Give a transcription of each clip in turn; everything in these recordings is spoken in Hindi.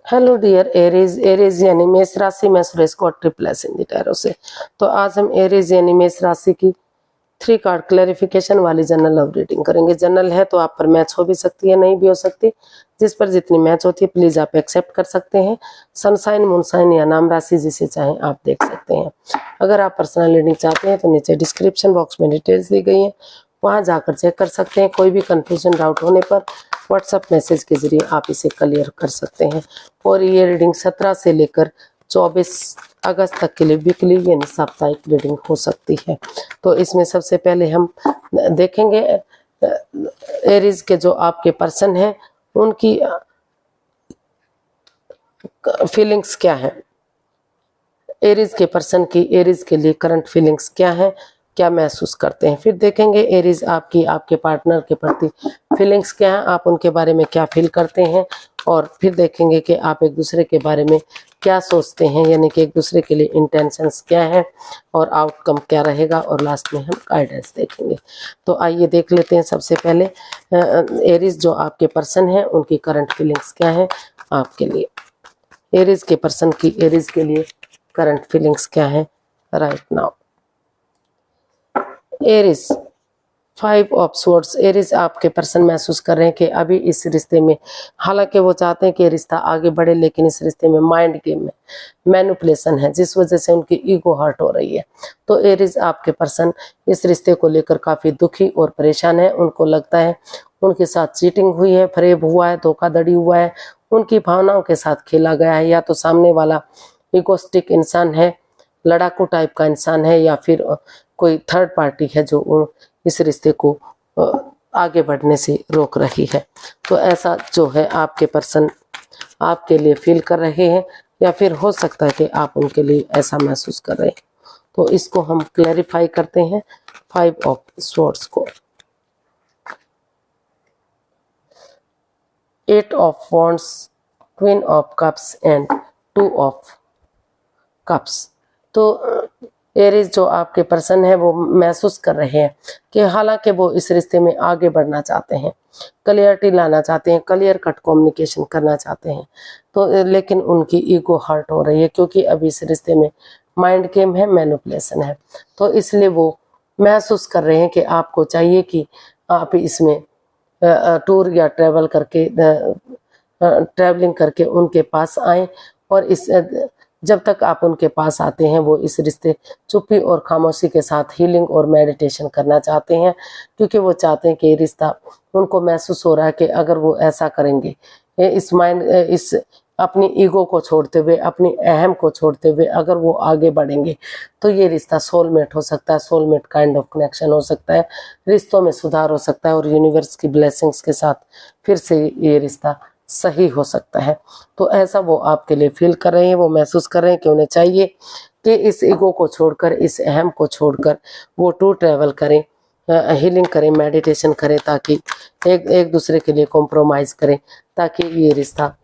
Hello dear Aries. एरीज यानी मेष राशि में सुरेश को ट्रिप्लेस इन दी टैरो से। तो आज हम एरीज यानी मेष राशि की 3 कार्ड क्लैरिफिकेशन वाली जनरल लव रीडिंग करेंगे। जनरल है तो आप पर मैच हो भी सकती है, नहीं भी हो सकती। जिस पर जितनी मैच होती है प्लीज आप एक्सेप्ट कर सकते हैं। सनसाइन, मूनसाइन या नाम राशि जिसे चाहें आप देख सकते हैं। अगर आप पर्सनल रीडिंग चाहते हैं तो नीचे डिस्क्रिप्शन बॉक्स में डिटेल्स दी गई है, वहां जाकर चेक कर सकते हैं। कोई भी कंफ्यूजन डाउट होने पर व्हाट्सएप मैसेज के जरिए आप इसे क्लियर कर सकते हैं। और ये रीडिंग 17 से लेकर 24 अगस्त तक के लिए वीकली यानी साप्ताहिक रीडिंग हो सकती है। तो इसमें सबसे पहले हम देखेंगे एरीज के जो आपके पर्सन हैं उनकी फीलिंग्स क्या है। एरीज के पर्सन की एरीज के लिए करंट फीलिंग्स क्या है, क्या महसूस करते हैं। फिर देखेंगे एरीज आपकी आपके पार्टनर के प्रति फीलिंग्स क्या है, आप उनके बारे में क्या फील करते हैं। और फिर देखेंगे कि आप एक दूसरे के बारे में क्या सोचते हैं, यानी कि एक दूसरे के लिए इंटेंशंस क्या है और आउटकम क्या रहेगा। और लास्ट में हम गाइडेंस देखेंगे। तो आइए देख लेते हैं। सबसे पहले एरीज जो आपके पर्सन हैं उनकी करंट फीलिंग्स क्या है आपके लिए। एरीज के पर्सन की एरीज के लिए करंट फीलिंग्स क्या है right now. Aries 5 of swords. Aries आपके पर्सन महसूस कर रहे हैं कि अभी इस रिश्ते में, हालांकि वो चाहते हैं कि रिश्ता आगे बढ़े, लेकिन इस रिश्ते में माइंड गेम में मैनिपुलेशन है जिस वजह से उनकी ईगो हर्ट हो रही है। तो एरीज आपके पर्सन इस रिश्ते को लेकर काफी दुखी और परेशान है। उनको लगता है उनके साथ चीटिंग हुई है, फरेब हुआ है, धोखाधड़ी हुआ है, उनकी भावनाओं के साथ खेला गया है। या तो सामने वाला इगोस्टिक इंसान है, लड़ाकू टाइप का इंसान है, या फिर कोई थर्ड पार्टी है जो इस रिश्ते को आगे बढ़ने से रोक रही है। तो ऐसा जो है आपके पर्सन आपके लिए फील कर रहे हैं, या फिर हो सकता है कि आप उनके लिए ऐसा महसूस कर रहे हैं। तो इसको हम क्लैरिफाई करते हैं 5 ऑफ स्वॉर्ड्स को। 8 of wands, queen of cups and 2 of cups. तो एरीज जो आपके पर्सन है वो महसूस कर रहे हैं कि हालांकि वो इस रिश्ते में आगे बढ़ना चाहते हैं, क्लियरिटी लाना चाहते हैं, क्लियर कट कम्युनिकेशन करना चाहते हैं, तो लेकिन उनकी ईगो हर्ट हो रही है क्योंकि अभी इस रिश्ते में माइंड गेम है, मैनिपुलेशन है। तो इसलिए वो महसूस कर रहे हैं कि आपको चाहिए कि आप इसमें टूर या ट्रैवलिंग करके उनके पास आए। और इस जब तक आप उनके पास आते हैं वो इस रिश्ते चुप्पी और खामोशी के साथ हीलिंग और मेडिटेशन करना चाहते हैं, क्योंकि वो चाहते हैं कि ये रिश्ता, उनको महसूस हो रहा है कि अगर वो ऐसा करेंगे, इस अपनी ईगो को छोड़ते हुए, अपनी अहम को छोड़ते हुए अगर वो आगे बढ़ेंगे तो ये रिश्ता सोलमेट हो सकता है, सोलमेट काइंड ऑफ कनेक्शन हो सकता है, रिश्तों में सुधार हो सकता है और यूनिवर्स की ब्लेसिंग्स के साथ फिर से ये रिश्ता सही हो सकता है। तो ऐसा वो आपके लिए फील कर रहे हैं, वो महसूस कर रहे हैं कि उन्हें चाहिए कि इस ईगो को छोड़कर, इस अहम को छोड़कर वो टूर ट्रैवल करें, हीलिंग करें, मेडिटेशन करें, ताकि एक दूसरे के लिए कॉम्प्रोमाइज़ करें, ताकि ये रिश्ता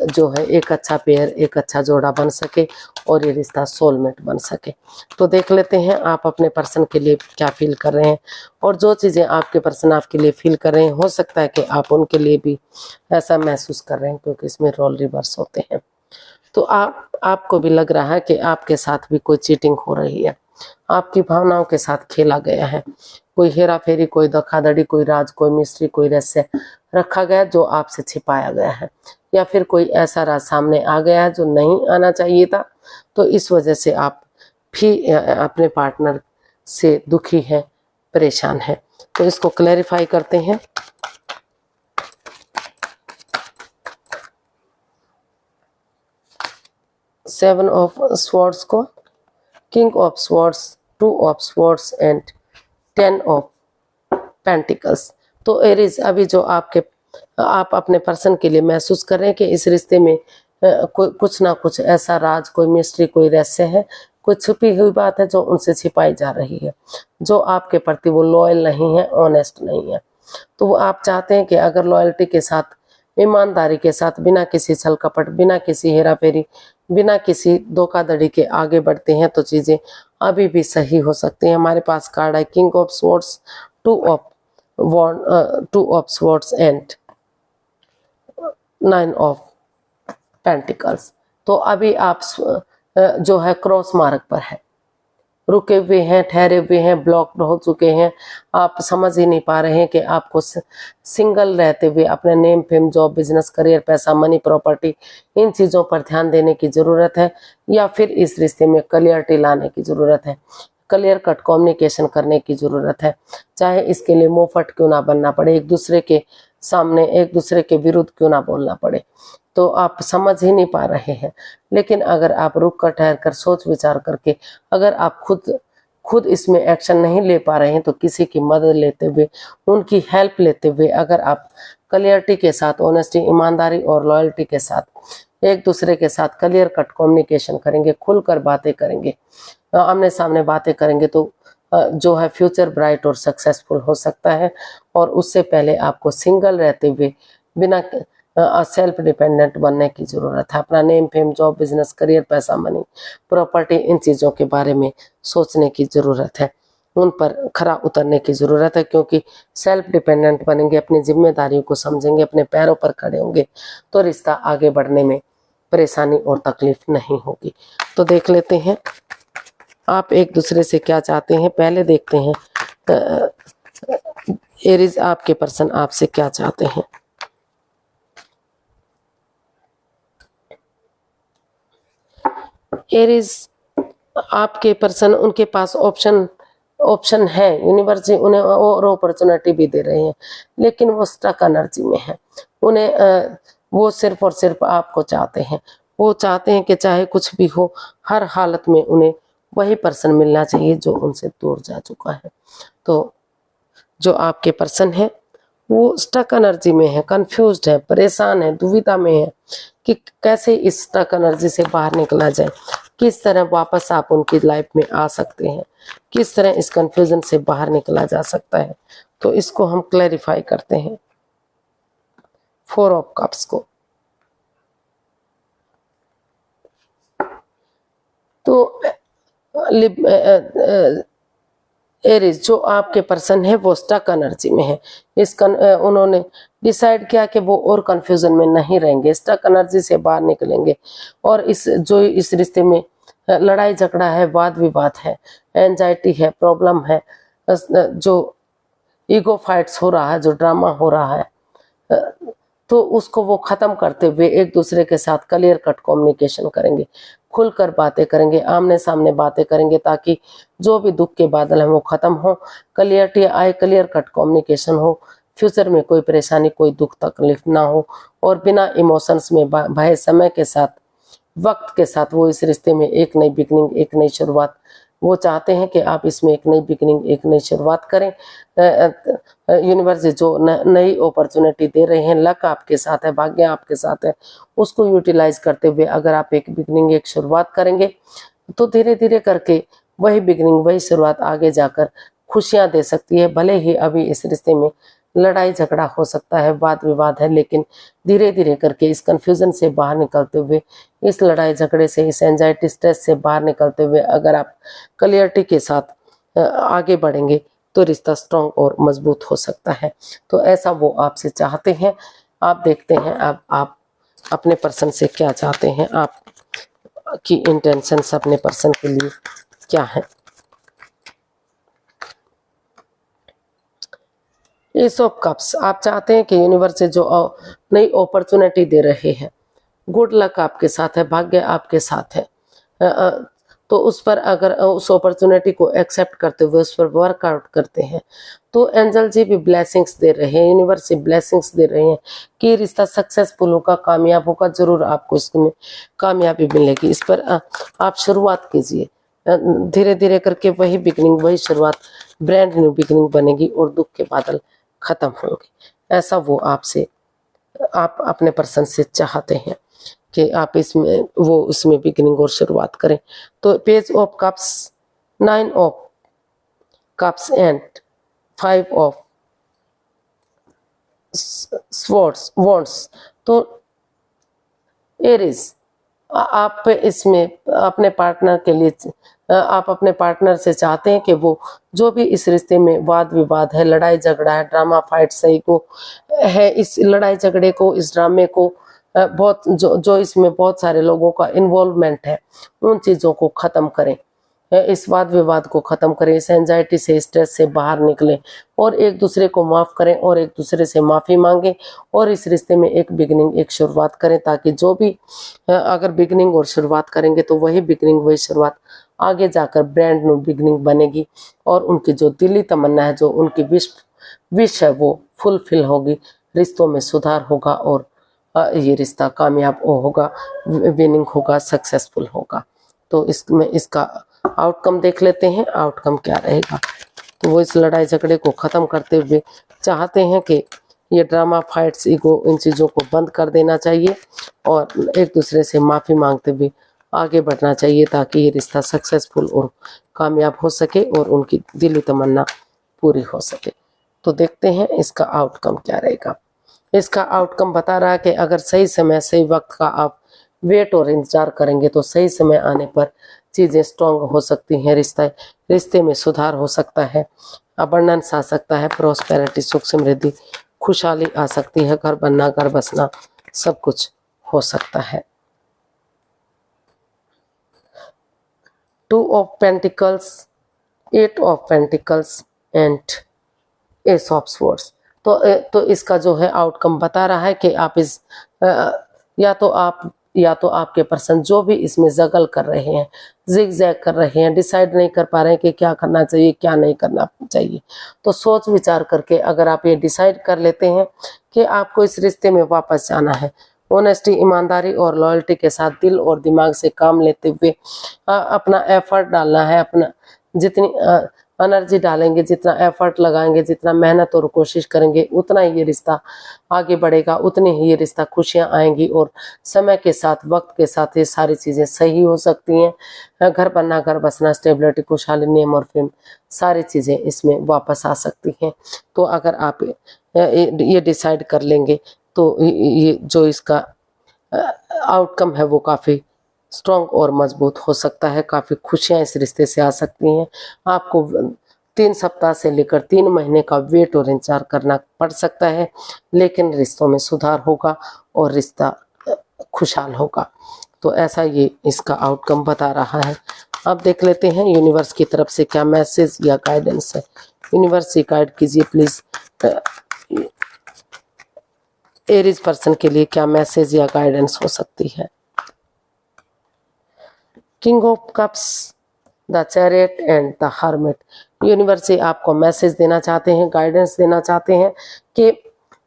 जो है एक अच्छा पेयर, एक अच्छा जोड़ा बन सके और ये रिश्ता सोलमेट बन सके। तो देख लेते हैं आप अपने पर्सन के लिए क्या फील कर रहे हैं और जो चीज़ें आपके पर्सन आपके लिए फील कर रहे हैं, हो सकता है कि आप उनके लिए भी ऐसा महसूस कर रहे हैं, क्योंकि इसमें रोल रिवर्स होते हैं। तो आपको भी लग रहा है कि आपके साथ भी कोई चीटिंग हो रही है, आपकी भावनाओं के साथ खेला गया है, कोई हेरा फेरी, कोई धोखाधड़ी, कोई राज, कोई मिस्ट्री, कोई रहस्य रखा गया जो आपसे छिपाया गया है, या फिर कोई ऐसा राज सामने आ गया है जो नहीं आना चाहिए था। तो इस वजह से आप भी अपने पार्टनर से दुखी हैं, परेशान हैं। तो इसको क्लैरिफाई करते हैं। सेवन ऑफ स्वॉर्ड्स को, king of swords, 2 of swords and 10 of pentacles. तो एरीज अभी जो आप अपने पर्सन के लिए महसूस कर रहे हैं कि इस रिश्ते में कोई कुछ ना कुछ ऐसा राज, कोई मिस्ट्री, कोई रहस्य है, कोई छुपी हुई बात है जो उनसे छिपाई जा रही है, जो आपके प्रति वो लॉयल नहीं है, ऑनेस्ट नहीं है। तो वो आप चाहते हैं कि अगर लॉयल्टी के साथ, ईमानदारी के साथ, बिना किसी छल कपट, बिना किसी हेरा फेरी, बिना किसी धोखाधड़ी के आगे बढ़ते हैं तो चीज़ें अभी भी सही हो सकती हैं। हमारे पास कार्ड है king of swords, 2 of swords and 9 of pentacles. तो अभी आप जो है क्रॉस मार्ग पर है, रुके हुए हैं, ठहरे हुए हैं, ब्लॉक्ड हो चुके हैं, आप समझ ही नहीं पा रहे हैं कि आपको सिंगल रहते हुए अपने name, fame, job, business, career, पैसा, मनी, प्रॉपर्टी, इन चीज़ों पर ध्यान देने की ज़रूरत है, या फिर इस रिश्ते में क्लियरिटी लाने की ज़रूरत है, क्लियर कट कम्युनिकेशन करने की ज़रूरत है। चाहे इसके लिए मुंहफट क्यों ना बनना पड़े, एक दूसरे के सामने एक दूसरे के विरुद्ध क्यों ना बोलना पड़े, तो आप समझ ही नहीं पा रहे हैं। लेकिन अगर आप रुक कर, ठहर कर, सोच विचार करके अगर आप खुद इसमें एक्शन नहीं ले पा रहे हैं, तो किसी की मदद लेते हुए, उनकी हेल्प लेते हुए, अगर आप क्लियरिटी के साथ, ऑनेस्टी, ईमानदारी और लॉयल्टी के साथ एक दूसरे के साथ क्लियर कट कम्युनिकेशन करेंगे, खुलकर बातें करेंगे, आमने सामने बातें करेंगे, तो जो है फ्यूचर ब्राइट और सक्सेसफुल हो सकता है। और उससे पहले आपको सिंगल रहते हुए बिना सेल्फ डिपेंडेंट बनने की ज़रूरत है। अपना name, fame, job, business, career, पैसा, मनी, प्रॉपर्टी, इन चीज़ों के बारे में सोचने की ज़रूरत है, उन पर खरा उतरने की ज़रूरत है। क्योंकि सेल्फ डिपेंडेंट बनेंगे, अपनी जिम्मेदारियों को समझेंगे, अपने पैरों पर खड़े होंगे, तो रिश्ता आगे बढ़ने में परेशानी और तकलीफ नहीं होगी। तो देख लेते हैं आप एक दूसरे से क्या चाहते हैं। पहले देखते हैं एरीज, आपके पर्सन आपसे क्या चाहते हैं। एरीज, आपके पर्सन, उनके पास ऑप्शन है, यूनिवर्स उन्हें और अपॉर्चुनिटी भी दे रहे हैं, लेकिन वो स्टक एनर्जी में है। उन्हें वो सिर्फ और सिर्फ आपको चाहते हैं। वो चाहते हैं कि चाहे कुछ भी हो, हर हालत में उन्हें वही पर्सन मिलना चाहिए जो उनसे दूर जा चुका है। तो जो आपके पर्सन है वो स्टक एनर्जी में है, कंफ्यूज्ड है, परेशान है, दुविधा में है कि कैसे इस स्टक एनर्जी से बाहर निकला जाए, किस तरह वापस आप उनकी लाइफ में आ सकते हैं, किस तरह इस कंफ्यूजन से बाहर निकला जा सकता है। तो इसको हम क्लैरिफाई करते हैं 4 ऑफ कप्स को। तो एरीज, जो आपके पर्सन है वो स्टक एनर्जी में है। उन्होंने डिसाइड किया कि वो और कंफ्यूजन में नहीं रहेंगे, स्टक एनर्जी से बाहर निकलेंगे। और इस रिश्ते में लड़ाई झगड़ा है, वाद विवाद है, एंजाइटी है, प्रॉब्लम है, जो ईगो फाइट्स हो रहा है, जो ड्रामा हो रहा है, तो उसको वो ख़त्म करते हुए एक दूसरे के साथ क्लियर कट कम्युनिकेशन करेंगे, खुलकर बातें करेंगे, आमने सामने बातें करेंगे, ताकि जो भी दुख के बादल हैं वो ख़त्म हो, क्लियरिटी आए, क्लियर कट कम्युनिकेशन हो, फ्यूचर में कोई परेशानी, कोई दुख तकलीफ ना हो, और बिना इमोशंस में भय, समय के साथ, वक्त के साथ वो इस रिश्ते में एक नई बिगनिंग, एक नई शुरुआत, वो चाहते हैं कि आप इसमें एक नई बिगनिंग, एक नई शुरुआत करें। यूनिवर्स जो नई अपॉर्चुनिटी दे रहे हैं, लक आपके साथ है, भाग्य आपके साथ है, उसको यूटिलाइज करते हुए अगर आप एक बिगनिंग, एक शुरुआत करेंगे, तो धीरे धीरे करके वही बिगनिंग, वही शुरुआत आगे जाकर खुशियां दे सकती है। भले ही अभी इस रिश्ते में लड़ाई झगड़ा हो सकता है, वाद विवाद है, लेकिन धीरे धीरे करके इस कंफ्यूजन से बाहर निकलते हुए, इस लड़ाई झगड़े से, इस एंजाइटी, स्ट्रेस से बाहर निकलते हुए अगर आप क्लियरिटी के साथ आगे बढ़ेंगे, तो रिश्ता स्ट्रॉन्ग और मजबूत हो सकता है। तो ऐसा वो आपसे चाहते हैं। आप देखते हैं आप अपने पर्सन से क्या चाहते हैं, आप की इंटेंशंस अपने पर्सन के लिए क्या है। एस ऑफ कप्स, आप चाहते हैं कि यूनिवर्स से जो नई अपॉर्चुनिटी दे रहे हैं, गुड लक आपके साथ है, भाग्य आपके साथ है, तो उस पर अगर उस अपॉर्चुनिटी को एक्सेप्ट करते हुए उस पर वर्कआउट करते हैं, तो एंजल जी भी ब्लेसिंग्स दे रहे हैं, यूनिवर्स से ब्लेसिंग्स दे रहे हैं कि रिश्ता सक्सेसफुल होगा, कामयाब होगा, जरूर आपको इसमें कामयाबी मिलेगी। इस पर आप शुरुआत कीजिए, धीरे धीरे करके वही बिगनिंग, वही शुरुआत, ब्रांड न्यू बिगनिंग बनेगी और दुख के बादल खत्म होंगे। ऐसा वो आपसे, आप अपने पर्सन से चाहते हैं कि आप उसमें बिगिनिंग और शुरुआत करें। तो page of cups, 9 of cups and 5 of swords, wands. तो एरीज, आप इसमें अपने पार्टनर के लिए, आप अपने पार्टनर से चाहते हैं कि वो जो भी इस रिश्ते में वाद विवाद है, लड़ाई झगड़ा है, ड्रामा फाइट सही को है, इस लड़ाई झगड़े को, इस ड्रामे को बहुत जो इसमें बहुत सारे लोगों का इन्वॉल्वमेंट है, उन चीज़ों को ख़त्म करें। इस वाद विवाद को ख़त्म करें, इस एंजाइटी से, स्ट्रेस से बाहर निकलें और एक दूसरे को माफ़ करें और एक दूसरे से माफ़ी मांगें और इस रिश्ते में एक बिगनिंग, एक शुरुआत करें, ताकि जो भी अगर बिगनिंग और शुरुआत करेंगे तो वही बिगनिंग, वही शुरुआत आगे जाकर ब्रांड न्यू बिगनिंग बनेगी और उनकी जो दिली तमन्ना है, जो उनकी विश है, वो फुलफिल होगी। रिश्तों में सुधार होगा और ये रिश्ता कामयाब होगा, विनिंग होगा, सक्सेसफुल होगा। तो इसमें इसका आउटकम देख लेते हैं, आउटकम क्या रहेगा। तो वो इस लड़ाई झगड़े को ख़त्म करते हुए चाहते हैं कि ये ड्रामा, फाइट्स, ईगो, इन चीज़ों को बंद कर देना चाहिए और एक दूसरे से माफ़ी मांगते हुए आगे बढ़ना चाहिए, ताकि ये रिश्ता सक्सेसफुल और कामयाब हो सके और उनकी दिली तमन्ना पूरी हो सके। तो देखते हैं इसका आउटकम क्या रहेगा। इसका आउटकम बता रहा है कि अगर सही समय, सही वक्त का आप वेट और इंतजार करेंगे तो सही समय आने पर चीज़ें स्ट्रॉन्ग हो सकती हैं, रिश्ते में सुधार हो सकता है, अबंडेंस आ सकता है, प्रॉस्पेरिटी, सुख समृद्धि, खुशहाली आ सकती है, घर बनना, घर बसना, सब कुछ हो सकता है। 2 of pentacles, 8 of pentacles and S of swords. तो इसका जो है आउटकम बता रहा है कि आप इस या तो आपके पर्सन जो भी इसमें जगल कर रहे हैं, जिग-जैग कर रहे हैं, डिसाइड नहीं कर पा रहे हैं कि क्या करना चाहिए, क्या नहीं करना चाहिए, तो सोच विचार करके अगर आप ये डिसाइड कर लेते हैं कि आपको इस रिश्ते में वापस जाना है, ऑनेस्टी, ईमानदारी और लॉयल्टी के साथ दिल और दिमाग से काम लेते हुए अपना एफर्ट डालना है, अपना जितनी एनर्जी डालेंगे, जितना एफर्ट लगाएंगे, जितना मेहनत और कोशिश करेंगे, उतना ही ये रिश्ता आगे बढ़ेगा, उतनी ही ये रिश्ता खुशियाँ आएंगी और समय के साथ, वक्त के साथ ये सारी चीज़ें सही हो सकती हैं। घर बनना, घर बसना, स्टेबिलिटी, खुशहाली, नेम और फेम, सारी चीज़ें इसमें वापस आ सकती हैं। तो अगर आप ये डिसाइड कर लेंगे तो ये जो इसका आउटकम है वो काफ़ी स्ट्रॉन्ग और मजबूत हो सकता है। काफ़ी खुशियाँ इस रिश्ते से आ सकती हैं। आपको 3 सप्ताह से लेकर 3 महीने का वेट और इंतजार करना पड़ सकता है, लेकिन रिश्तों में सुधार होगा और रिश्ता खुशहाल होगा। तो ऐसा ये इसका आउटकम बता रहा है। अब देख लेते हैं यूनिवर्स की तरफ से क्या मैसेज या गाइडेंस है। यूनिवर्स से गाइड कीजिए प्लीज़, एरीज पर्सन के लिए क्या मैसेज या गाइडेंस हो सकती है। King of cups, the chariot and the hermit. Universe से आपको मैसेज देना चाहते हैं, गाइडेंस देना चाहते हैं कि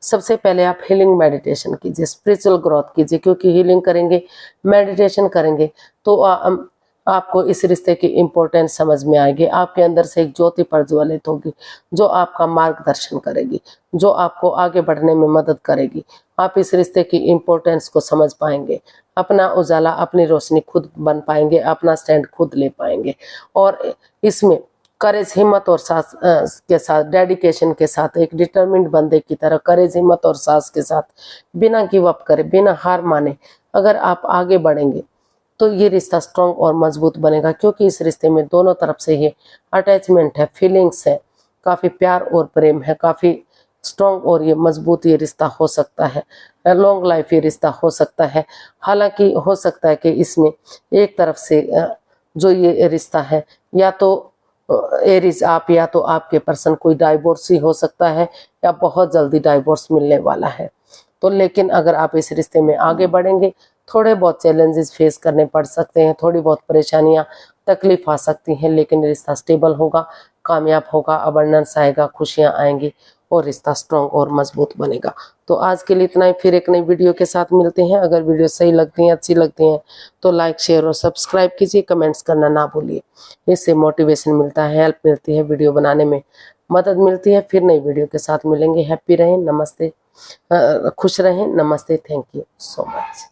सबसे पहले आप हीलिंग मेडिटेशन कीजिए, स्पिरिचुअल ग्रोथ कीजिए, क्योंकि हीलिंग करेंगे, मेडिटेशन करेंगे तो आपको इस रिश्ते की इम्पोर्टेंस समझ में आएगी। आपके अंदर से एक ज्योति प्रज्वलित होगी जो आपका मार्गदर्शन करेगी, जो आपको आगे बढ़ने में मदद करेगी। आप इस रिश्ते की इम्पोर्टेंस को समझ पाएंगे, अपना उजाला, अपनी रोशनी खुद बन पाएंगे, अपना स्टैंड खुद ले पाएंगे और इसमें करेज, हिम्मत और साहस के साथ, डेडिकेशन के साथ, एक डिटरमिन्ड बंदे की तरह करेज, हिम्मत और साहस के साथ, बिना गिव अप करे, बिना हार माने अगर आप आगे बढ़ेंगे तो ये रिश्ता स्ट्रॉन्ग और मजबूत बनेगा, क्योंकि इस रिश्ते में दोनों तरफ से ये अटैचमेंट है, फीलिंग्स है, काफ़ी प्यार और प्रेम है, काफ़ी स्ट्रॉन्ग और ये मजबूत ये रिश्ता हो सकता है, लॉन्ग लाइफ ये रिश्ता हो सकता है। हालांकि हो सकता है कि इसमें एक तरफ से जो ये रिश्ता है, या तो एरीज आप या तो आपके पर्सन कोई डाइवोर्स ही हो सकता है या बहुत जल्दी डाइवोर्स मिलने वाला है। तो लेकिन अगर आप इस रिश्ते में आगे बढ़ेंगे, थोड़े बहुत चैलेंजेस फेस करने पड़ सकते हैं, थोड़ी बहुत परेशानियां, तकलीफ आ सकती हैं, लेकिन रिश्ता स्टेबल होगा, कामयाब होगा, अबंडेंस आएगा, खुशियां आएंगी और रिश्ता स्ट्रॉन्ग और मजबूत बनेगा। तो आज के लिए इतना ही, फिर एक नई वीडियो के साथ मिलते हैं। अगर वीडियो सही लगती है, अच्छी लगती हैं तो लाइक, शेयर और सब्सक्राइब कीजिए, कमेंट्स करना ना भूलिए। इससे मोटिवेशन मिलता है, हेल्प मिलती है, वीडियो बनाने में मदद मिलती है। फिर नई वीडियो के साथ मिलेंगे। हैप्पी रहें, नमस्ते, खुश रहें, नमस्ते, थैंक यू सो मच।